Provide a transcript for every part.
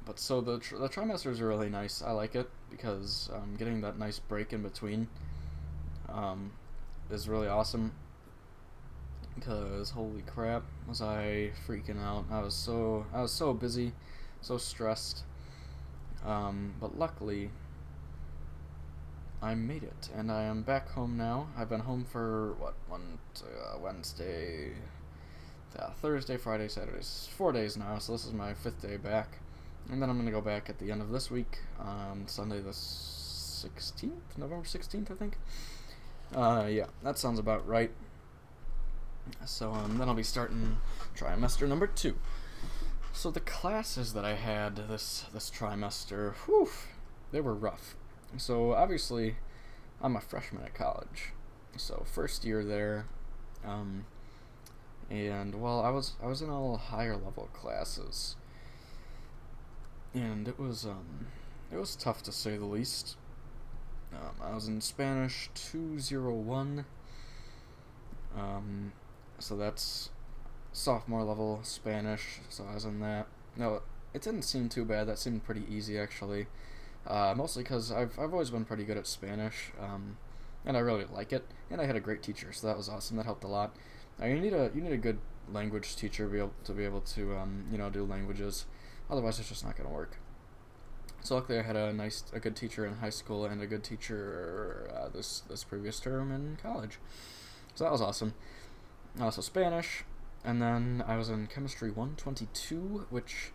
But so the trimesters are really nice. I like it because getting that nice break in between um, is really awesome. Because holy crap, was I freaking out! I was so busy, so stressed. But luckily, I made it, and I am back home now. I've been home for what Wednesday, Thursday, Friday, Saturday, 4 days now. So this is my 5th day back, and then I'm gonna go back at the end of this week on Sunday the 16th, November 16th, I think. Yeah, that sounds about right. So then I'll be starting trimester number 2. So the classes that I had this trimester, whew, they were rough. So obviously, I'm a freshman at college, so first year there, um, and well, I was in all higher level classes, and it was tough to say the least. I was in Spanish 201, so that's sophomore level Spanish. So I was in that. No, it didn't seem too bad. That seemed pretty easy actually. Mostly because I've always been pretty good at Spanish, and I really like it. And I had a great teacher, so that was awesome. That helped a lot. You need a good language teacher to be able to do languages. Otherwise, it's just not gonna work. So luckily, I had a good teacher in high school and a good teacher this previous term in college. So that was awesome. So Spanish, and then I was in chemistry 122, which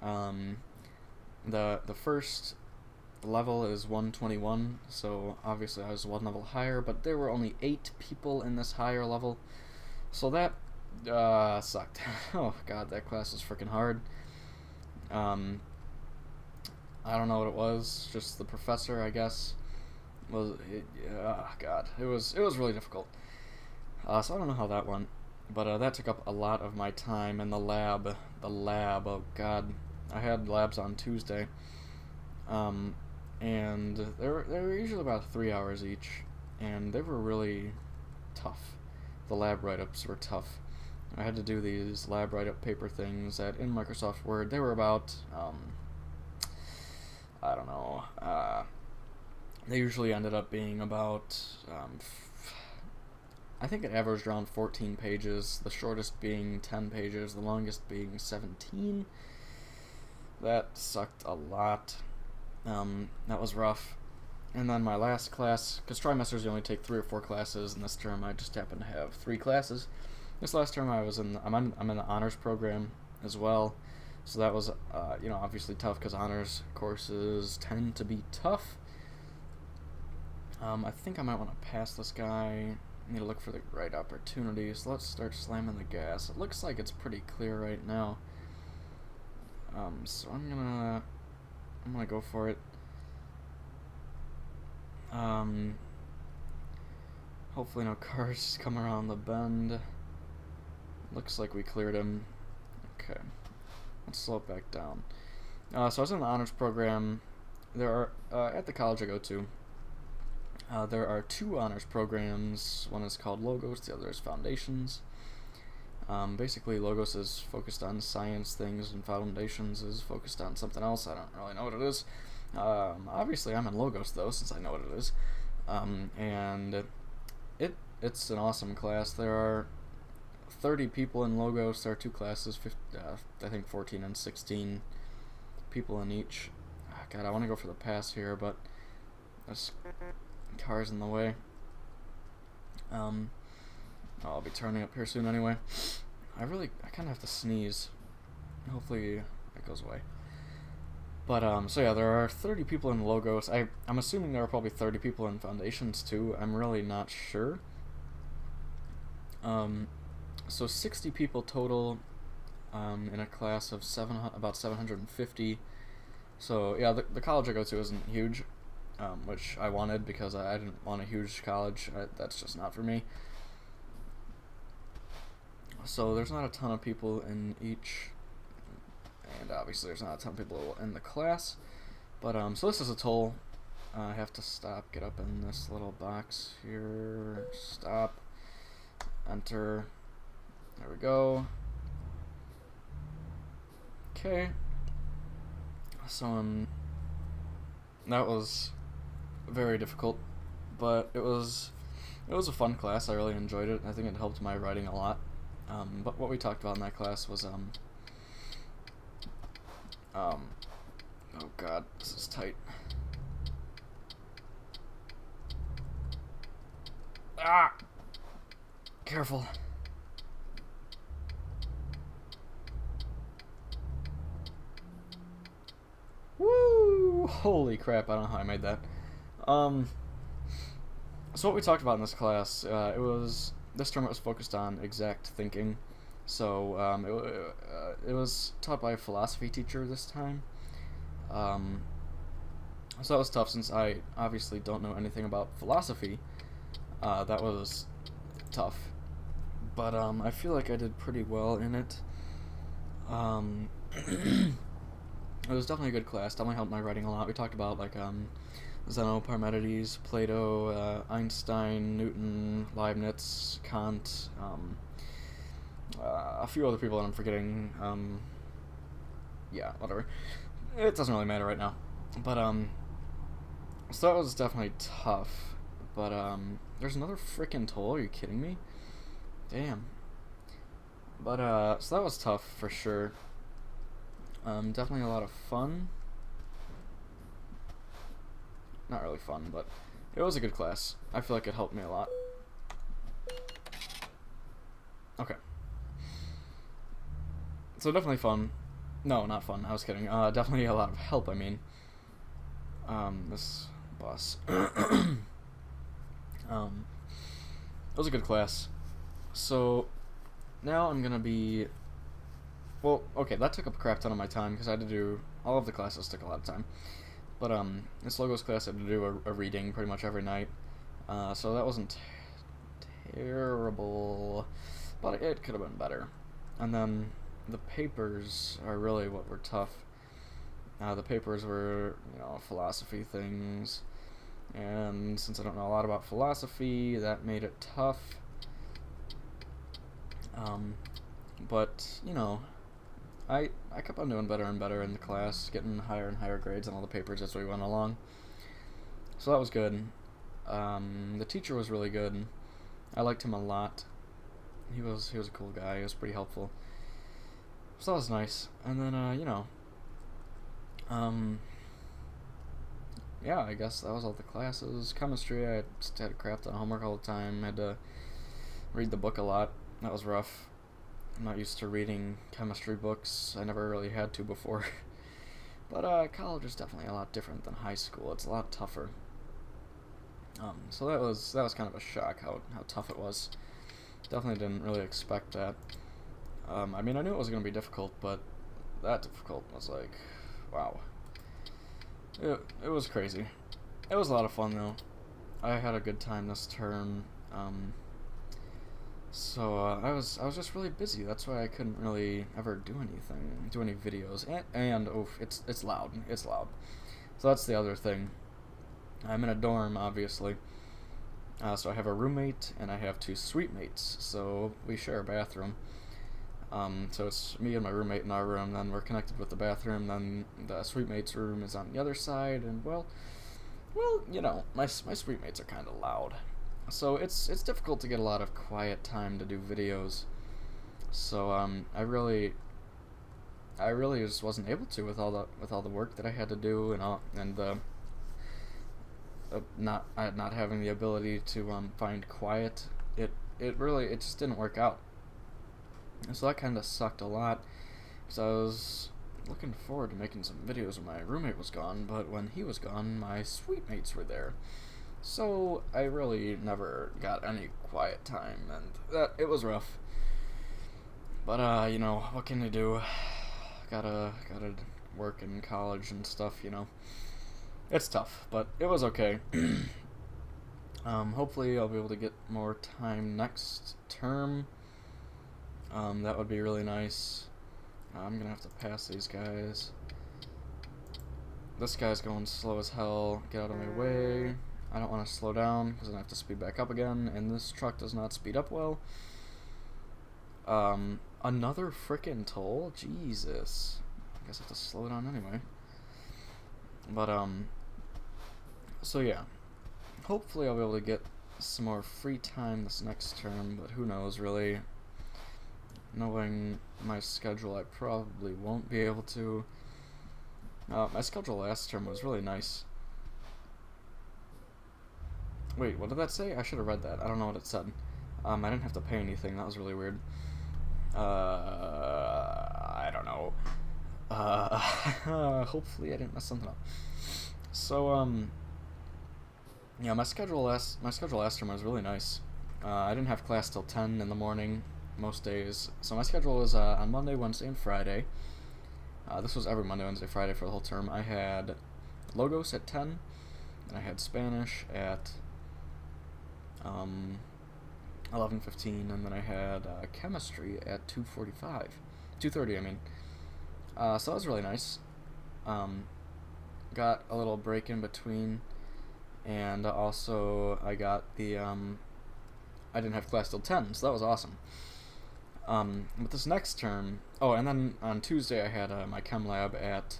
the first level is 121, so obviously I was one level higher, but there were only 8 people in this higher level, so that sucked. Oh god, that class was freaking hard. um, I don't know what it was, just the professor, I guess, god, it was really difficult. So I don't know how that went, but that took up a lot of my time, and oh god, I had labs on Tuesday, and they were usually about 3 hours each, and they were really tough. The lab write-ups were tough. I had to do these lab write-up paper things that in Microsoft Word they were about I don't know. They usually ended up being about I think it averaged around 14 pages. The shortest being 10 pages, the longest being 17. That sucked a lot. That was rough. And then my last class, because trimesters you only take 3 or 4 classes, and this term I just happened to have 3 classes. This last term I'm in the honors program as well, so that was obviously tough because honors courses tend to be tough. I think I might want to pass this guy. I need to look for the right opportunity. So let's start slamming the gas. It looks like it's pretty clear right now. So I'm gonna go for it. Hopefully no cars come around the bend. Looks like we cleared him. Okay, let's slow it back down. So I was in the honors program. There are at the college I go to. There are 2 honors programs. One is called Logos. The other is Foundations. Basically, Logos is focused on science things, and Foundations is focused on something else. I don't really know what it is. Obviously, I'm in Logos though, since I know what it is. And it's an awesome class. There are 30 people in Logos. There are 2 classes, I think 14 and 16 people in each. God, I want to go for the pass here, but there's cars in the way. I'll be turning up here soon anyway. I kind of have to sneeze. Hopefully it goes away. But so yeah, there are 30 people in Logos. I'm assuming there are probably 30 people in Foundations too. I'm really not sure. So 60 people total in a class of about 750. So yeah, the college I go to isn't huge, which I wanted because I didn't want a huge college. That's just not for me. So there's not a ton of people in each, and obviously there's not a ton of people in the class. But so this is a toll. I have to stop, get up in this little box here, stop, enter. There we go. Okay. So that was very difficult, but it was a fun class. I really enjoyed it. I think it helped my writing a lot. But what we talked about in that class was oh god, this is tight. Ah, careful. Woo! Holy crap! I don't know how I made that. So what we talked about in this class, this term was focused on exact thinking. So it was taught by a philosophy teacher this time. So that was tough since I obviously don't know anything about philosophy. That was tough, but I feel like I did pretty well in it. It was definitely a good class. Definitely helped my writing a lot. We talked about like Zeno, Parmenides, Plato, Einstein, Newton, Leibniz, Kant, a few other people that I'm forgetting. Yeah, whatever. It doesn't really matter right now. But so that was definitely tough. But there's another freaking toll. Are you kidding me? Damn. But so that was tough for sure. Definitely a lot of fun. Not really fun, but it was a good class. I feel like it helped me a lot. Okay. So definitely fun. No, not fun. I was kidding. Definitely a lot of help, I mean. This bus. It was a good class. So now I'm gonna be... Well, okay, that took up a crap ton of my time because I had to do... All of the classes took a lot of time. But this logos class I had to do a reading pretty much every night. So that wasn't terrible, but it could have been better. And then the papers are really what were tough. The papers were, philosophy things. And since I don't know a lot about philosophy, that made it tough. But, I kept on doing better and better in the class, getting higher and higher grades on all the papers as we went along. So that was good. The teacher was really good. I liked him a lot. He was a cool guy. He was pretty helpful. So that was nice. And then, yeah, I guess that was all the classes. Chemistry, I just had a crap ton of homework all the time. Had to read the book a lot. That was rough. I'm not used to reading chemistry books. I never really had to before. But college is definitely a lot different than high school. It's a lot tougher. So that was kind of a shock how tough it was. Definitely didn't really expect that. I mean, I knew it was going to be difficult, but that difficult was like, wow. It was crazy. It was a lot of fun though. I had a good time this term. So I was just really busy. That's why I couldn't really ever do anything, do any videos. And it's loud. It's loud. So that's the other thing. I'm in a dorm, obviously. So I have a roommate and I have 2 suite mates. So we share a bathroom. So it's me and my roommate in our room. Then we're connected with the bathroom. Then the suite mate's room is on the other side. And well, my suite mates are kind of loud. So it's difficult to get a lot of quiet time to do videos. So I really just wasn't able to with all the work that I had to do and not having the ability to find quiet. It just didn't work out. And so that kind of sucked a lot because I was looking forward to making some videos when my roommate was gone, but when he was gone, my suite mates were there. So I really never got any quiet time, and it was rough. But what can you do? Gotta work in college and stuff. It's tough, but it was okay. Hopefully I'll be able to get more time next term. That would be really nice. I'm gonna have to pass these guys. This guy's going slow as hell. Get out of my way. I don't want to slow down because then I have to speed back up again, and this truck does not speed up well. Another frickin' toll? Jesus. I guess I have to slow down anyway. But, so yeah. Hopefully I'll be able to get some more free time this next term, but who knows, really. Knowing my schedule, I probably won't be able to. My schedule last term was really nice. Wait, what did that say? I should have read that. I don't know what it said. I didn't have to pay anything. That was really weird. I don't know. Hopefully I didn't mess something up. So, yeah, my schedule last term was really nice. I didn't have class till 10 in the morning most days. So my schedule was on Monday, Wednesday, and Friday. This was every Monday, Wednesday, Friday for the whole term. I had Logos at 10, and I had Spanish at 11:15, and then I had Chemistry at 2:30, I mean. So that was really nice. Got a little break in between, and also I got the, I didn't have class till 10, so that was awesome. But this next term, oh, and then on Tuesday I had my chem lab at,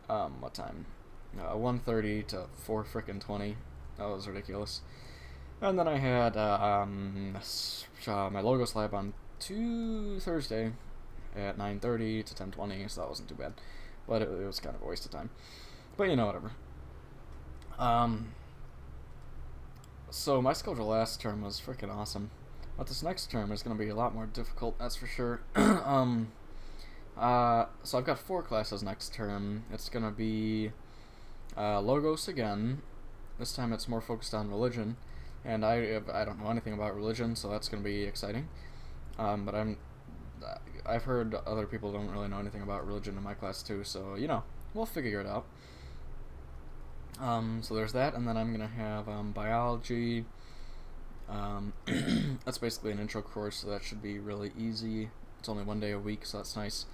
what time? 1:30 to 4:20. That was ridiculous. And then I had my Logos lab on Thursday at 9:30 to 10:20, so that wasn't too bad. But it was kind of a waste of time. But, you know, whatever. So my schedule last term was freaking awesome. But this next term is going to be a lot more difficult, that's for sure. So I've got 4 classes next term. It's going to be Logos again. This time it's more focused on religion. And I don't know anything about religion, so that's going to be exciting. But I've heard other people don't really know anything about religion in my class too, so, you know, we'll figure it out. So there's that, and then I'm going to have biology. That's basically an intro course, so that should be really easy. It's only 1 day a week, so that's nice.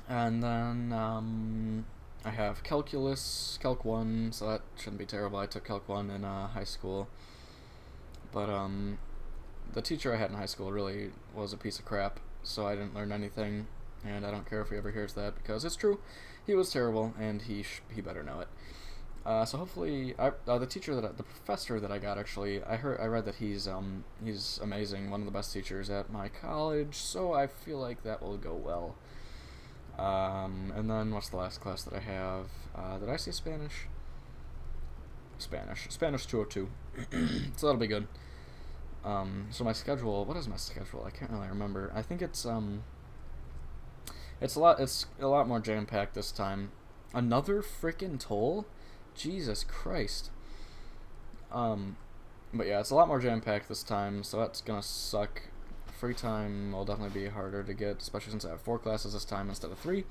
And then I have calculus, Calc 1, so that shouldn't be terrible. I took Calc 1 in high school. But the teacher I had in high school really was a piece of crap, so I didn't learn anything, and I don't care if he ever hears that, because it's true. He was terrible, and he better know it. So hopefully, the professor that I got, actually, I read that he's amazing, one of the best teachers at my college, so I feel like that will go well. And then what's the last class that I have? Did I say Spanish? Spanish 202. So that'll be good. So my schedule, what is my schedule? I can't really remember. I think it's a lot more jam-packed this time. Another freaking toll? Jesus Christ. But yeah, it's a lot more jam-packed this time, so that's gonna suck. Free time will definitely be harder to get, especially since I have 4 classes this time instead of 3.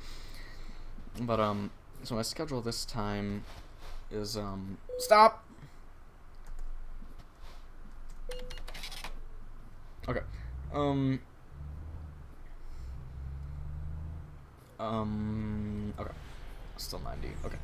But, so my schedule this time is, stop! Okay. Okay. Still 90. Okay.